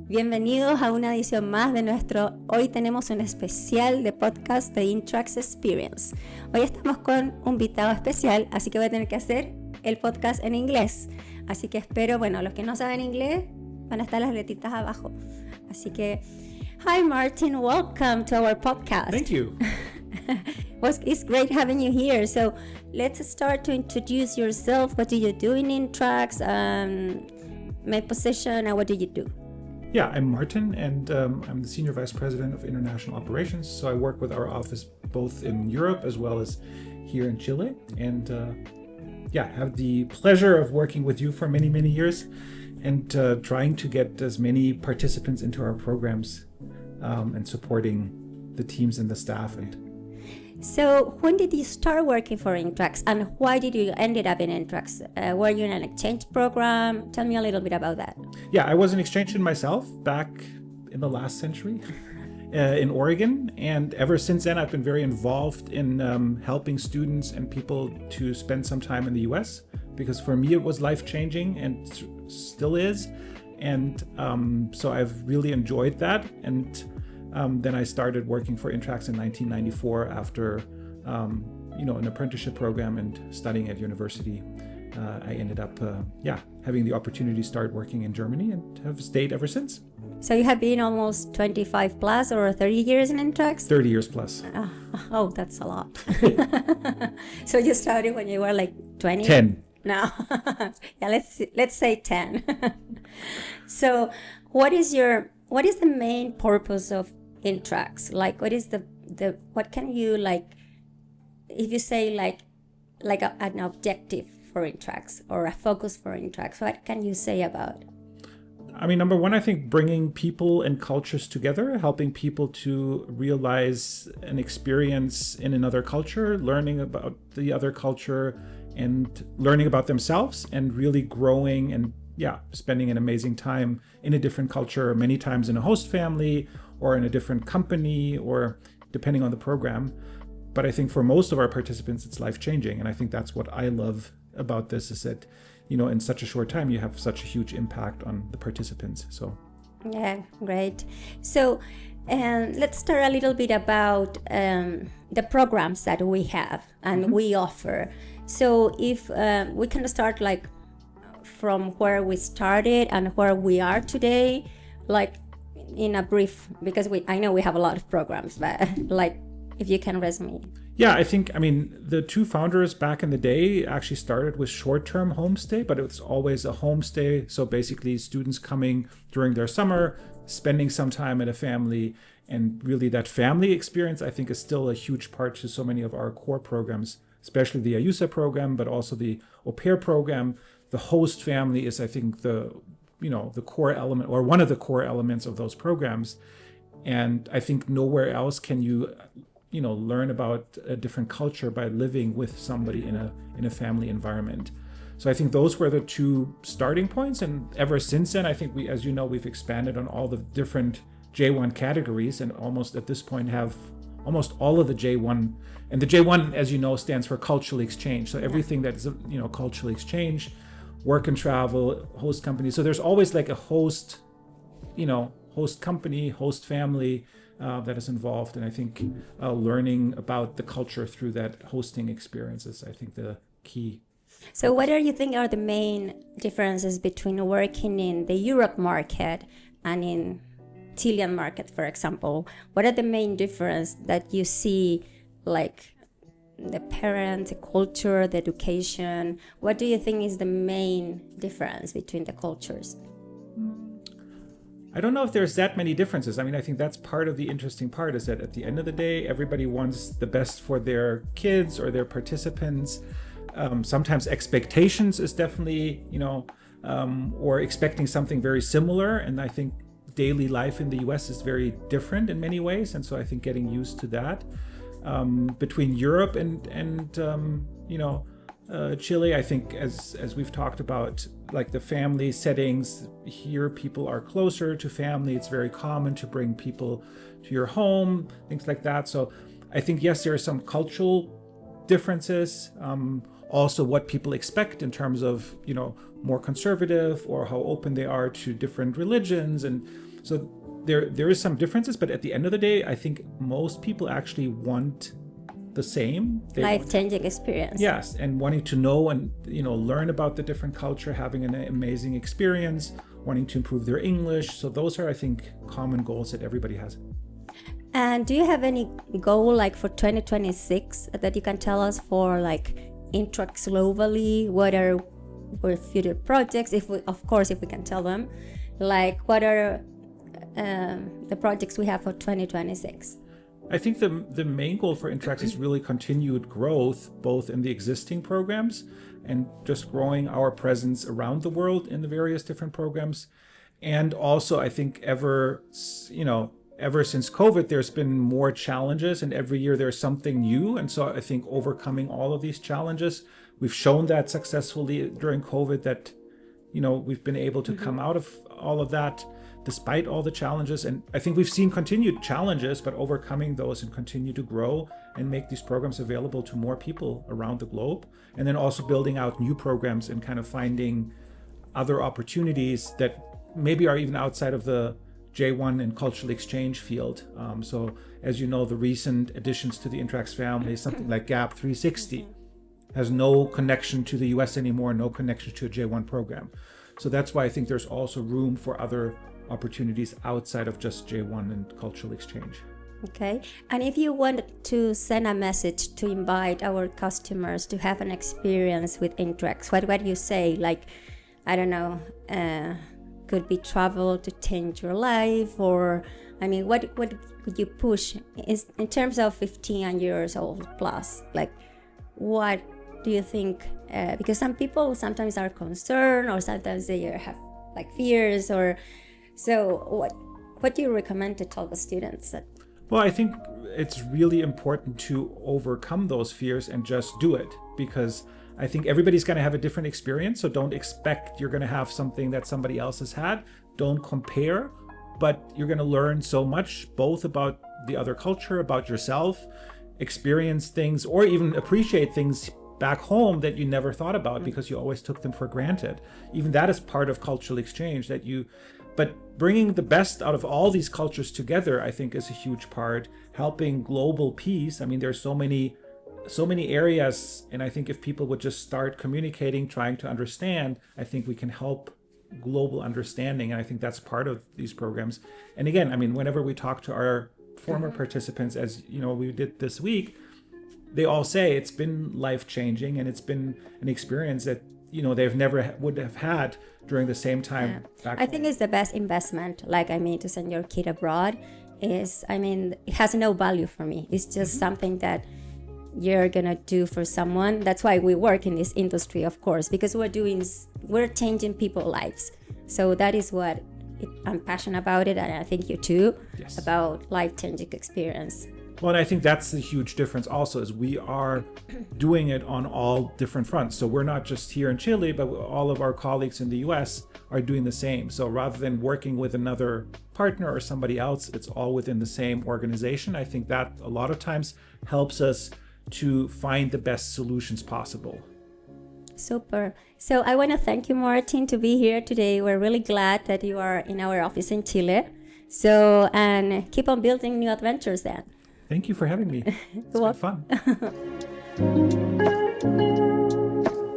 Bienvenidos a una edición más de nuestro Hoy tenemos un especial de podcast de Intrax Experience. Hoy estamos con un invitado especial, así que voy a tener que hacer el podcast en inglés. Así que espero, bueno, los que no saben inglés van a estar las letritas abajo. Así que, hi Martin, welcome to our podcast. Thank you. It's great having you here. So let's start to introduce yourself. What do you do in Intrax? My position and what do you do? Yeah, I'm Martin, and I'm the Senior Vice President of International Operations. So I work with our office both in Europe as well as here in Chile. And have the pleasure of working with you for many, many years and trying to get as many participants into our programs and supporting the teams and the staff. So when did you start working for Intrax and why did you ended up in Intrax? Were you in an exchange program? Tell me a little bit about that. Yeah, I was an exchange student myself back in the last century in Oregon. And ever since then, I've been very involved in helping students and people to spend some time in the US, because for me, it was life-changing and still is. And so I've really enjoyed that. And then I started working for Intrax in 1994 after, an apprenticeship program and studying at university. I ended up, having the opportunity to start working in Germany and have stayed ever since. So you have been almost 25 plus or 30 years in Intrax? 30 years plus. Oh, that's a lot. So you started when you were like 20? 10. No. Yeah, let's say 10. So what is the main purpose of Intrax? Like, what can you, like, if you say like an objective for Intrax or a focus for Intrax, what can you say about it? I mean, number one, I think bringing people and cultures together, helping people to realize an experience in another culture, learning about the other culture and learning about themselves and really growing and spending an amazing time in a different culture, many times in a host family or in a different company or depending on the program. But I think for most of our participants, it's life-changing. And I think that's what I love about this is that, in such a short time, you have such a huge impact on the participants. So, yeah, great. So let's start a little bit about the programs that we have and we offer. So if we can start like from where we started and where we are today, like in a brief, because I know we have a lot of programs, but like if you can resume. Yeah, I think, the two founders back in the day actually started with short-term homestay, but it was always a homestay. So basically students coming during their summer, spending some time at a family, and really that family experience, I think, is still a huge part to so many of our core programs, especially the AYUSA program, but also the au pair program. The host family is, I think, the core element or one of the core elements of those programs. And I think nowhere else can you learn about a different culture by living with somebody in a family environment. So I think those were the two starting points. And ever since then, I think we've expanded on all the different J1 categories and almost at this point have almost all of the J1. And the J1, as you know, stands for cultural exchange. So everything that is, cultural exchange, work and travel, host company. So there's always like a host company, host family that is involved. And I think learning about the culture through that hosting experience is, I think, the key. So what do you think are the main differences between working in the Europe market and in Chilean market, for example? What are the main difference that you see, like the parent, the culture, the education? What do you think is the main difference between the cultures? I don't know if there's that many differences. I think that's part of the interesting part is that at the end of the day, everybody wants the best for their kids or their participants. Sometimes expectations is definitely, or expecting something very similar. And I think daily life in the US is very different in many ways. And so I think getting used to that between Europe and Chile, I think as we've talked about, like the family settings, here people are closer to family. It's very common to bring people to your home, things like that. So I think, yes, there are some cultural differences, also what people expect in terms of, more conservative or how open they are to different religions. And so there is some differences, but at the end of the day, I think most people actually want the same. Life-changing experience. Yes, and wanting to know and learn about the different culture, having an amazing experience, wanting to improve their English. So those are, I think, common goals that everybody has. And do you have any goal like for 2026 that you can tell us for like Intrax globally? What are our future projects? If we can tell them, like what are the projects we have for 2026? I think the main goal for Intrax is really continued growth, both in the existing programs and just growing our presence around the world in the various different programs. And also, I think ever since COVID, there's been more challenges, and every year there's something new. And so I think overcoming all of these challenges, we've shown that successfully during COVID that, we've been able to come out of all of that despite all the challenges. And I think we've seen continued challenges, but overcoming those and continue to grow and make these programs available to more people around the globe. And then also building out new programs and kind of finding other opportunities that maybe are even outside of the J1 and cultural exchange field. So as you know, the recent additions to the Intrax family, something like Gap 360, has no connection to the US anymore, no connection to a J1 program. So that's why I think there's also room for other opportunities outside of just J1 and cultural exchange. Okay. And if you want to send a message to invite our customers to have an experience with Intrax, what do you say? Like, I don't know, could be travel to change your life, or what would you push is in terms of 15 years old plus? Like, what do you think? Because some people sometimes are concerned, or sometimes they have like fears, or so. What do you recommend to tell the students? Well, I think it's really important to overcome those fears and just do it, because I think everybody's going to have a different experience. So don't expect you're going to have something that somebody else has had. Don't compare, but you're going to learn so much, both about the other culture, about yourself, experience things, or even appreciate things back home that you never thought about because you always took them for granted. Even that is part of cultural exchange, but bringing the best out of all these cultures together, I think, is a huge part. Helping global peace. There's so many areas, and I think if people would just start communicating, trying to understand, I think we can help global understanding. And I think that's part of these programs. And again, whenever we talk to our former participants, as we did this week, they all say it's been life-changing, and it's been an experience that they've never would have had during the same time back home. I think it's the best investment, to send your kid abroad is, it has no value for me. It's just something that you're gonna do for someone. That's why we work in this industry, of course, because we're changing people's lives. So that is what I'm passionate about it, and I think you too. Yes. About life-changing experience. Well, and I think that's the huge difference also, is we are doing it on all different fronts. So we're not just here in Chile, but all of our colleagues in the US are doing the same. So rather than working with another partner or somebody else, it's all within the same organization. I think that a lot of times helps us to find the best solutions possible. Super. So I want to thank you, Martin, to be here today. We're really glad that you are in our office in Chile. So, and keep on building new adventures then. Thank you for having me. It's been fun.